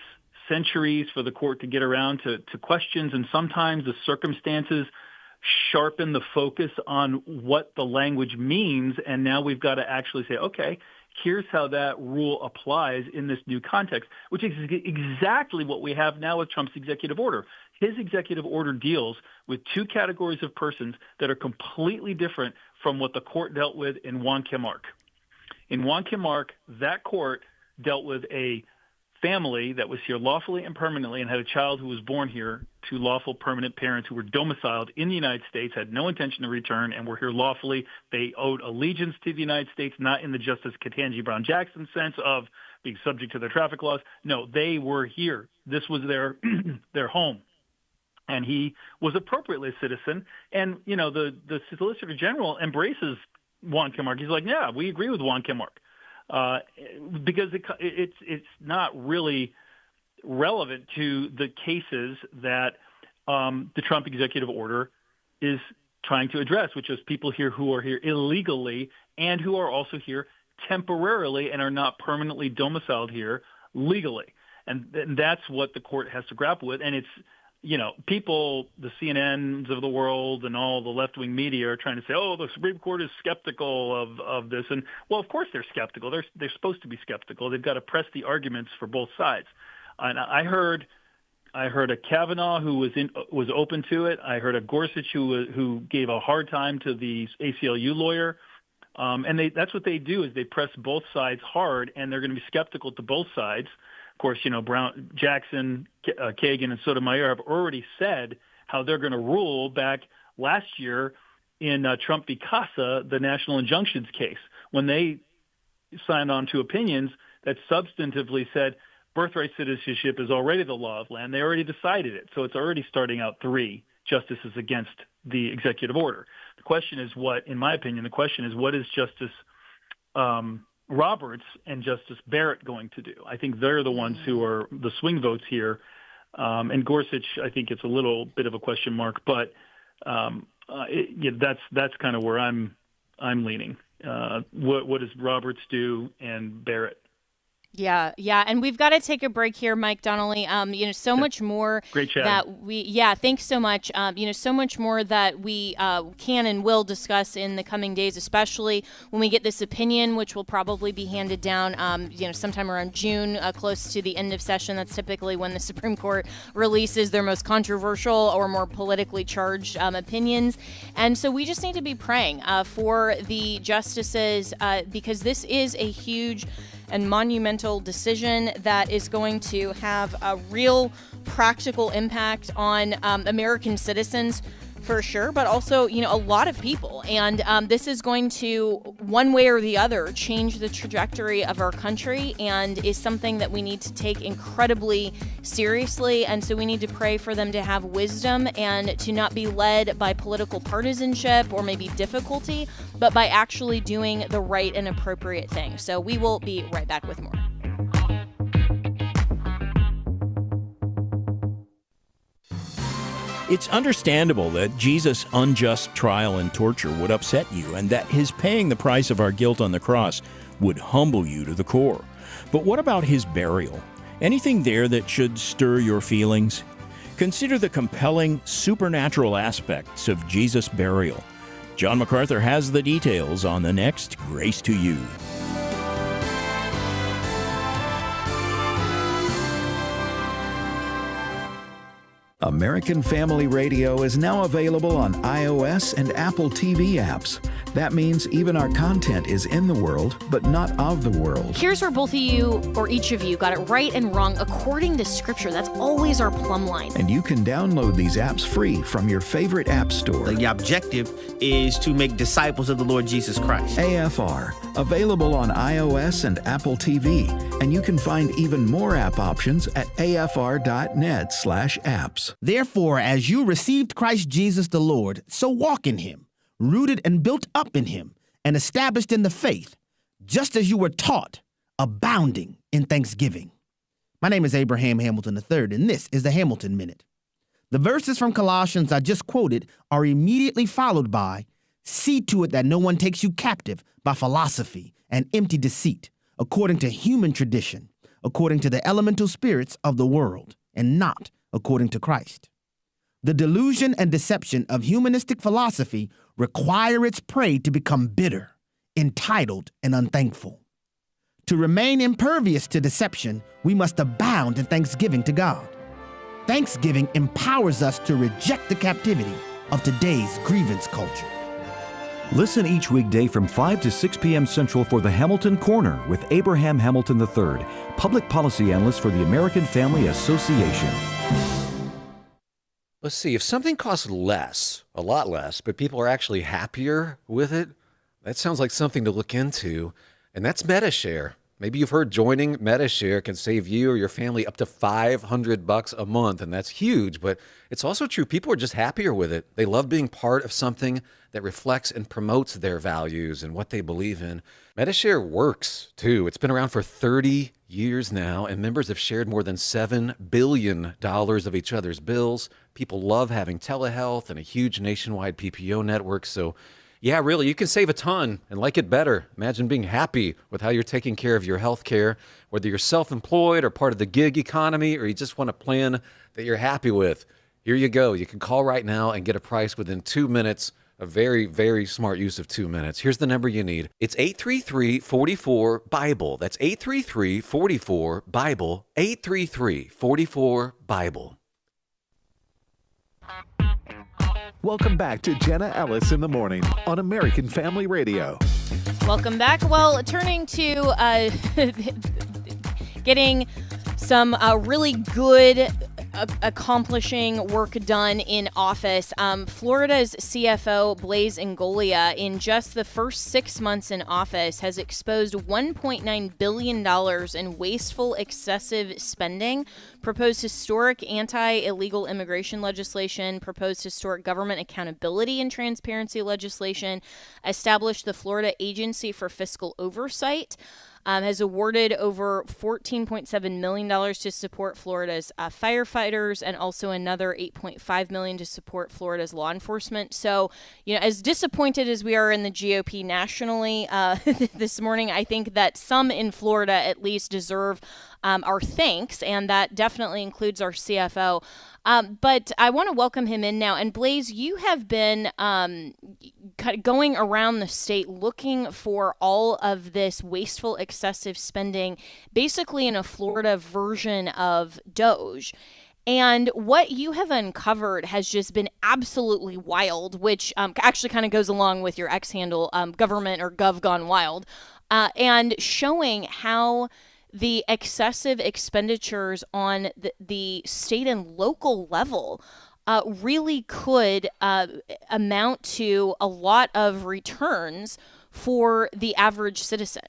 centuries for the court to get around to questions, and sometimes the circumstances sharpen the focus on what the language means, and now we've got to actually say, okay, here's how that rule applies in this new context, which is exactly what we have now with Trump's executive order. His executive order deals with two categories of persons that are completely different from what the court dealt with in Juan Kemark. In Juan Kemark, that court dealt with a family that was here lawfully and permanently and had a child who was born here to lawful permanent parents who were domiciled in the United States, had no intention to return, and were here lawfully. They owed allegiance to the United States, not in the Justice Ketanji Brown Jackson sense of being subject to their traffic laws. No, they were here. This was their their home. And he was appropriately a citizen. And, the Solicitor General embraces Juan Kemark. He's like, yeah, we agree with Juan Kemark. Because it's not really relevant to the cases that the Trump executive order is trying to address, which is people here who are here illegally and who are also here temporarily and are not permanently domiciled here legally. And that's what the court has to grapple with. And it's, people, the CNNs of the world and all the left-wing media are trying to say, oh, the Supreme Court is skeptical of this. And, well, of course they're skeptical. They're supposed to be skeptical. They've got to press the arguments for both sides. And I heard a Kavanaugh who was open to it. I heard a Gorsuch who gave a hard time to the ACLU lawyer. And that's what they do, is they press both sides hard, and they're going to be skeptical to both sides. Of course, Brown, Jackson, Kagan, and Sotomayor have already said how they're going to rule back last year in Trump v. Casa, the national injunctions case, when they signed on to opinions that substantively said birthright citizenship is already the law of land. They already decided it. So it's already starting out 3 justices against the executive order. The question is what is Justice Roberts and Justice Barrett going to do? I think they're the ones who are the swing votes here. And Gorsuch, I think it's a little bit of a question mark, but that's kind of where I'm leaning. What does Roberts do and Barrett? Yeah. And we've got to take a break here, Mike Donnelly. So much more Great chat. Thanks so much. So much more that we can and will discuss in the coming days, especially when we get this opinion, which will probably be handed down, sometime around June, close to the end of session. That's typically when the Supreme Court releases their most controversial or more politically charged opinions. And so we just need to be praying for the justices because this is a huge and monumental decision that is going to have a real practical impact on American citizens for sure, but also, a lot of people. And this is going to, one way or the other, change the trajectory of our country and is something that we need to take incredibly seriously. And so we need to pray for them to have wisdom and to not be led by political partisanship or maybe difficulty, but by actually doing the right and appropriate thing. So we will be right back with more. It's understandable that Jesus' unjust trial and torture would upset you, and that his paying the price of our guilt on the cross would humble you to the core. But what about his burial? Anything there that should stir your feelings? Consider the compelling supernatural aspects of Jesus' burial. John MacArthur has the details on the next Grace to You. American Family Radio is now available on iOS and Apple TV apps. That means even our content is in the world, but not of the world. Here's where both of you, or each of you, got it right and wrong according to Scripture. That's always our plumb line. And you can download these apps free from your favorite app store. The objective is to make disciples of the Lord Jesus Christ. AFR, available on iOS and Apple TV. And you can find even more app options at afr.net/apps. Therefore, as you received Christ Jesus the Lord, so walk in him, rooted and built up in him, and established in the faith, just as you were taught, abounding in thanksgiving. My name is Abraham Hamilton III, and this is the Hamilton Minute. The verses from Colossians I just quoted are immediately followed by, "See to it that no one takes you captive by philosophy and empty deceit, according to human tradition, according to the elemental spirits of the world, and not according to Christ." The delusion and deception of humanistic philosophy require its prey to become bitter, entitled, and unthankful. To remain impervious to deception, we must abound in thanksgiving to God. Thanksgiving empowers us to reject the captivity of today's grievance culture. Listen each weekday from 5 to 6 p.m. Central for the Hamilton Corner with Abraham Hamilton III, Public Policy Analyst for the American Family Association. Let's see, if something costs less, a lot less, but people are actually happier with it, that sounds like something to look into, and that's MediShare. Maybe you've heard joining MediShare can save you or your family up to $500 a month, and that's huge, but it's also true. People are just happier with it. They love being part of something that reflects and promotes their values and what they believe in. MediShare works, too. It's been around for 30 years now, and members have shared more than $7 billion of each other's bills. People love having telehealth and a huge nationwide PPO network, so yeah, really, you can save a ton and like it better. Imagine being happy with how you're taking care of your health care, whether you're self-employed or part of the gig economy, or you just want a plan that you're happy with. Here you go. You can call right now and get a price within 2 minutes. A very, very smart use of 2 minutes. Here's the number you need. It's 833-44-BIBLE. That's 833-44-BIBLE. 833-44-BIBLE. Welcome back to Jenna Ellis in the Morning on American Family Radio. Welcome back. Well, turning to getting some really good accomplishing work done in office. Florida's CFO, Blaise Ingoglia, in just the first 6 months in office, has exposed $1.9 billion in wasteful, excessive spending, proposed historic anti-illegal immigration legislation, proposed historic government accountability and transparency legislation, established the Florida Agency for Fiscal Oversight, has awarded over $14.7 million to support Florida's firefighters, and also another $8.5 million to support Florida's law enforcement. So, you know, as disappointed as we are in the GOP nationally this morning, I think that some in Florida at least deserve our thanks, and that definitely includes our CFO. But I want to welcome him in now. And Blaise, you have been going around the state looking for all of this wasteful, excessive spending, basically in a Florida version of Doge. And what you have uncovered has just been absolutely wild, which actually kind of goes along with your X handle, government or Gov Gone Wild, and showing how the excessive expenditures on the state and local level really could amount to a lot of returns for the average citizen.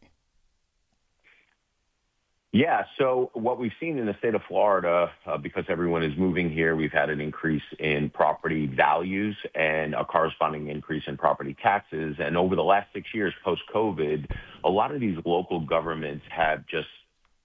Yeah, so what we've seen in the state of Florida, because everyone is moving here, we've had an increase in property values and a corresponding increase in property taxes. And over the last 6 years post-COVID, a lot of these local governments have just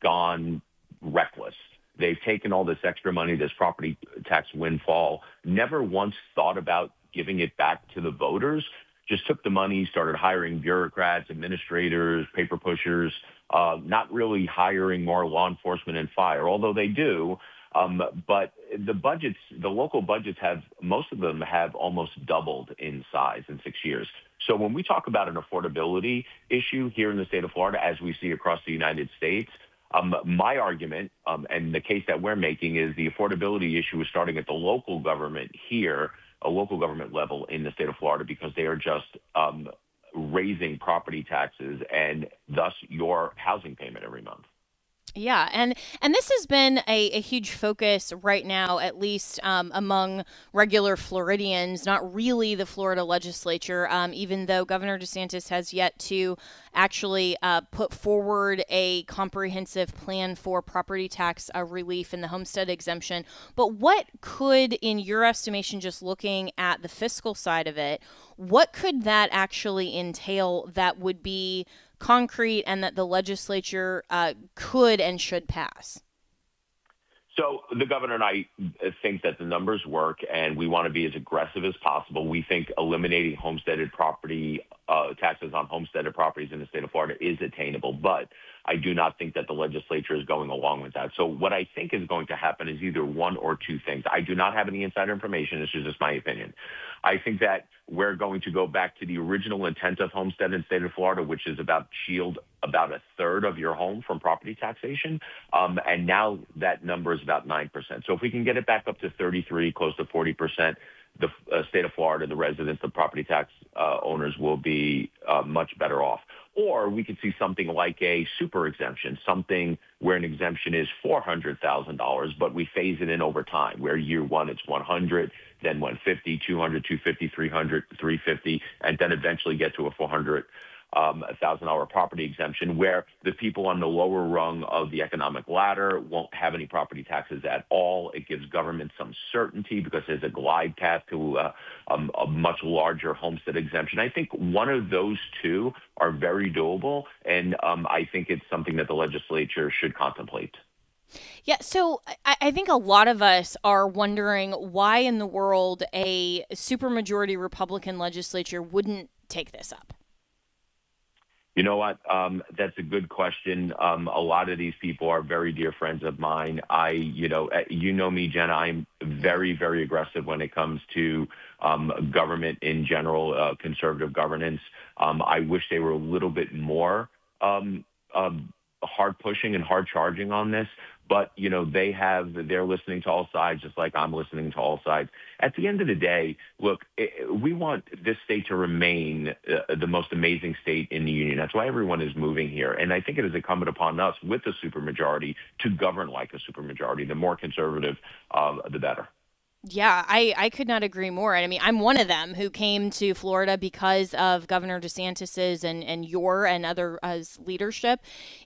gone reckless. They've taken all this extra money, this property tax windfall, never once thought about giving it back to the voters, just took the money, started hiring bureaucrats, administrators, paper pushers, not really hiring more law enforcement and fire, although they do. But the budgets, the local budgets most of them have almost doubled in size in 6 years. So when we talk about an affordability issue here in the state of Florida, as we see across the United States, My argument and the case that we're making is the affordability issue is starting at the local government here, a local government level in the state of Florida, because they are just raising property taxes and thus your housing payment every month. Yeah, and this has been a huge focus right now, at least among regular Floridians, not really the Florida legislature, even though Governor DeSantis has yet to actually put forward a comprehensive plan for property tax relief and the homestead exemption. But what could, in your estimation, just looking at the fiscal side of it, what could that actually entail that would be concrete and that the legislature could and should pass? So the governor and I think that the numbers work, and we want to be as aggressive as possible. We think eliminating homesteaded property taxes on homesteaded properties in the state of Florida is attainable, but I do not think that the legislature is going along with that. So what I think is going to happen is either one or two things. I do not have any insider information. This is just my opinion. I think that we're going to go back to the original intent of homestead in the state of Florida, which is about shield about a third of your home from property taxation. And now that number is about 9%. So if we can get it back up to 33, close to 40%, the state of Florida, the residents, the property tax owners will be much better off. Or we could see something like a super exemption, something where an exemption is $400,000, but we phase it in over time, where year one it's 100, then 150, 200, 250, 300, 350, and then eventually get to a $400,000 property exemption, where the people on the lower rung of the economic ladder won't have any property taxes at all. It gives government some certainty because there's a glide path to a much larger homestead exemption. I think one of those two are very doable, and I think it's something that the legislature should contemplate. Yeah, so I think a lot of us are wondering why in the world a supermajority Republican legislature wouldn't take this up. You know what? That's a good question. A lot of these people are very dear friends of mine. You know me, Jenna. I'm very, very aggressive when it comes to government in general, conservative governance. I wish they were a little bit more hard pushing and hard charging on this. But, they're listening to all sides, just like I'm listening to all sides. At the end of the day, look, we want this state to remain the most amazing state in the union. That's why everyone is moving here. And I think it is incumbent upon us with the supermajority to govern like a supermajority. The more conservative, the better. Yeah, I could not agree more. And I mean, I'm one of them who came to Florida because of Governor DeSantis's and your and others' leadership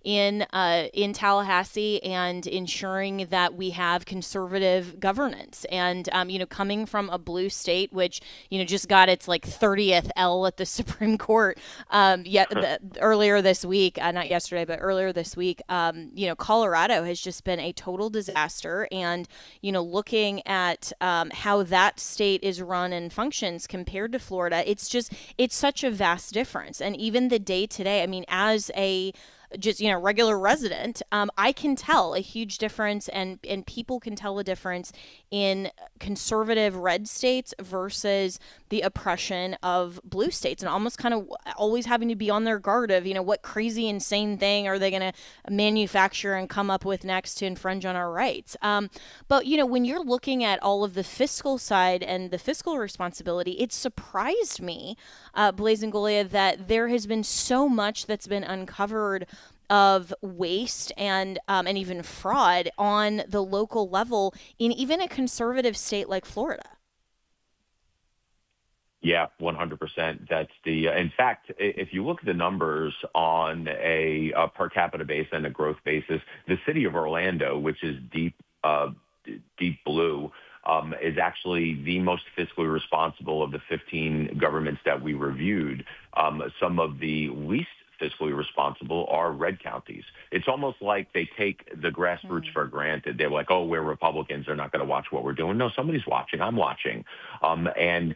in Tallahassee and ensuring that we have conservative governance. And coming from a blue state, which just got its 30th L at the Supreme Court, earlier this week, not yesterday, but earlier this week, Colorado has just been a total disaster. And looking at how that state is run and functions compared to Florida, it's such a vast difference. And even the day today, I mean, as a regular resident, I can tell a huge difference, and people can tell a difference in conservative red states versus the oppression of blue states, and almost kind of always having to be on their guard of, what crazy, insane thing are they going to manufacture and come up with next to infringe on our rights. But, when you're looking at all of the fiscal side and the fiscal responsibility, it surprised me, Blaise and Golia, that there has been so much that's been uncovered of waste and even fraud on the local level in even a conservative state like Florida. Yeah, 100%. That's in fact, if you look at the numbers on a per capita basis and a growth basis, the city of Orlando, which is deep blue, is actually the most fiscally responsible of the 15 governments that we reviewed. Some of the least fiscally responsible are red counties. It's almost like they take the grassroots for granted. They're like, oh, we're Republicans. They're not going to watch what we're doing. No, somebody's watching. I'm watching. I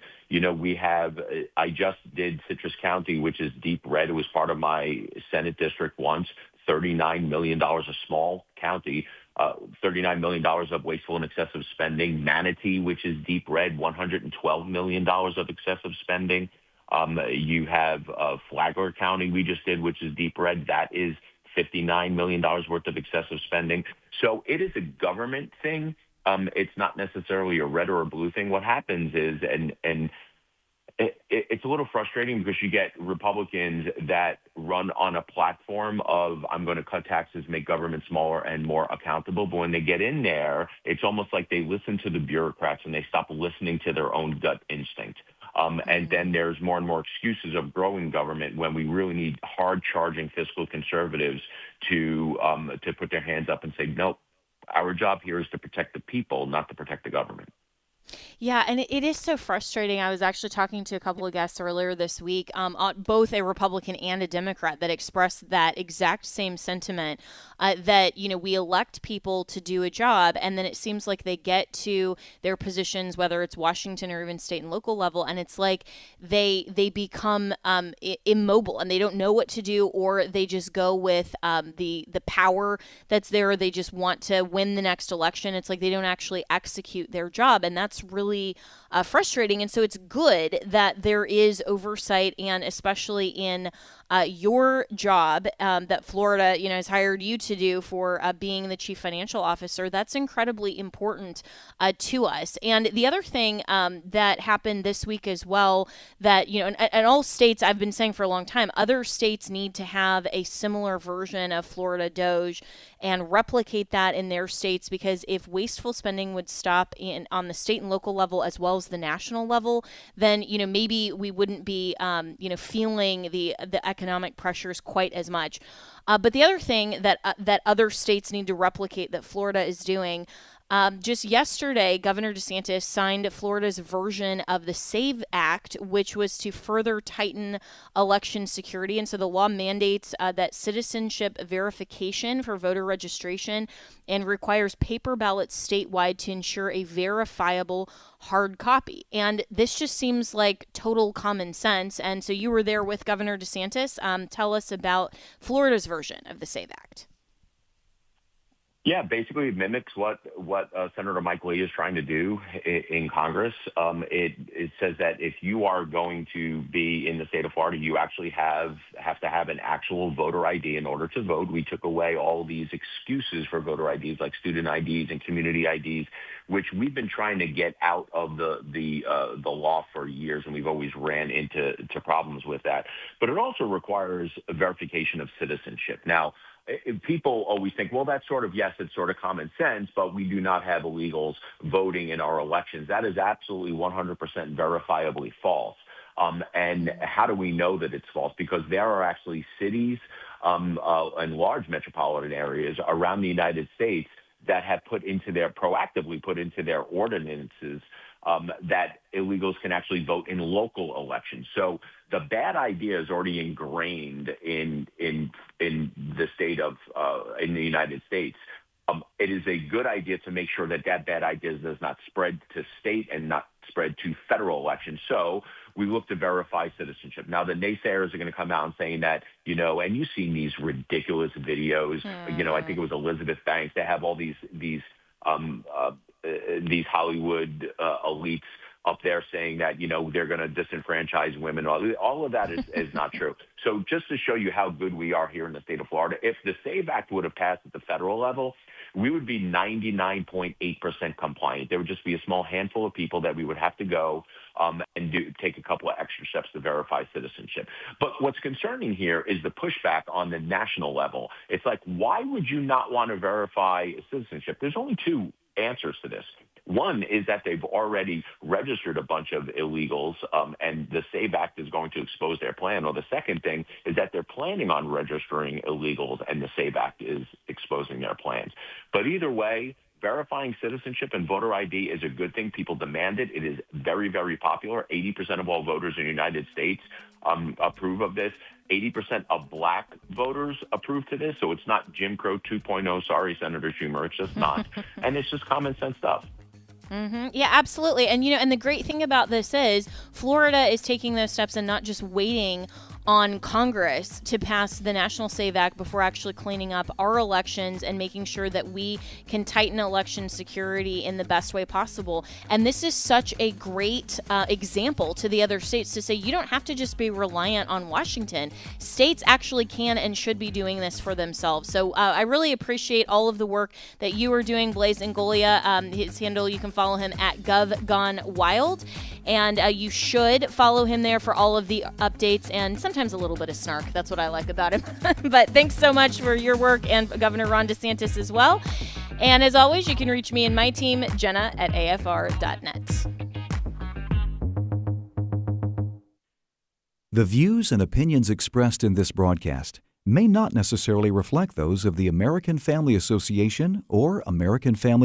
just did Citrus County, which is deep red. It was part of my Senate district once, $39 million, a small county. $39 million of wasteful and excessive spending. Manatee, which is deep red, $112 million of excessive spending. You have Flagler County we just did, which is deep red. That is $59 million worth of excessive spending. So it is a government thing. It's not necessarily a red or a blue thing. What happens is, and it's a little frustrating because you get Republicans that run on a platform of, I'm going to cut taxes, make government smaller and more accountable. But when they get in there, it's almost like they listen to the bureaucrats and they stop listening to their own gut instinct. And then there's more and more excuses of growing government when we really need hard-charging fiscal conservatives to put their hands up and say, nope, our job here is to protect the people, not to protect the government. Yeah, and it is so frustrating. I was actually talking to a couple of guests earlier this week, both a Republican and a Democrat, that expressed that exact same sentiment, that, you know, we elect people to do a job, and then it seems like they get to their positions, whether it's Washington or even state and local level, and it's like they become immobile, and they don't know what to do, or they just go with the power that's there. They just want to win the next election. It's like they don't actually execute their job, and that's really frustrating. And so it's good that there is oversight, and especially in your job that Florida, you know, has hired you to do for being the chief financial officer. That's incredibly important to us. And the other thing that happened this week as well, that, you know, and all states, I've been saying for a long time, other states need to have a similar version of Florida Doge and replicate that in their states, because if wasteful spending would stop on the state and local level as well as the national level, then, you know, maybe we wouldn't be, you know, feeling the economic pressures quite as much. But the other thing that other states need to replicate that Florida is doing, just yesterday, Governor DeSantis signed Florida's version of the SAVE Act, which was to further tighten election security. And so the law mandates that citizenship verification for voter registration and requires paper ballots statewide to ensure a verifiable hard copy. And this just seems like total common sense. And so you were there with Governor DeSantis. Tell us about Florida's version of the SAVE Act. Yeah, basically it mimics what Senator Mike Lee is trying to do in Congress. It says that if you are going to be in the state of Florida, you actually have to have an actual voter ID in order to vote. We took away all these excuses for voter IDs, like student IDs and community IDs, which we've been trying to get out of the law for years, and we've always ran into problems with that. But it also requires a verification of citizenship. Now, people always think, well, that's sort of, yes, it's sort of common sense, but we do not have illegals voting in our elections. That is absolutely 100% verifiably false. And how do we know that it's false? Because there are actually cities and large metropolitan areas around the United States that have proactively put into their ordinances that illegals can actually vote in local elections. So the bad idea is already ingrained in the state of in the United States. It is a good idea to make sure that bad idea does not spread to state and not spread to federal elections. So we look to verify citizenship. Now, the naysayers are going to come out and saying that, you know, and you've seen these ridiculous videos. You know, I think it was Elizabeth Banks. They have all these Hollywood elites up there saying that, you know, they're going to disenfranchise women. All of that is not true. So just to show you how good we are here in the state of Florida, if the SAVE Act would have passed at the federal level, we would be 99.8% compliant. There would just be a small handful of people that we would have to go and take a couple of extra steps to verify citizenship. But what's concerning here is the pushback on the national level. It's like, why would you not want to verify citizenship? There's only two answers to this. One is that they've already registered a bunch of illegals, and the SAVE Act is going to expose their plan. Or the second thing is that they're planning on registering illegals, and the SAVE Act is exposing their plans. But either way, verifying citizenship and voter ID is a good thing. People demand it. It is very, very popular. 80% of all voters in the United States approve of this. 80% of black voters approve to this. So it's not Jim Crow 2.0. Sorry, Senator Schumer. It's just not. And it's just common sense stuff. Mm-hmm. Yeah, absolutely. And, you know, and the great thing about this is Florida is taking those steps and not just waiting on Congress to pass the National Save Act before actually cleaning up our elections and making sure that we can tighten election security in the best way possible. And this is such a great example to the other states to say you don't have to just be reliant on Washington. States actually can and should be doing this for themselves. So I really appreciate all of the work that you are doing, Blaise Ngolia. His handle, you can follow him at GovGoneWild. And you should follow him there for all of the updates and sometimes a little bit of snark. That's what I like about him. But thanks so much for your work, and Governor Ron DeSantis as well. And as always, you can reach me and my team, Jenna at afr.net. The views and opinions expressed in this broadcast may not necessarily reflect those of the American Family Association or American Family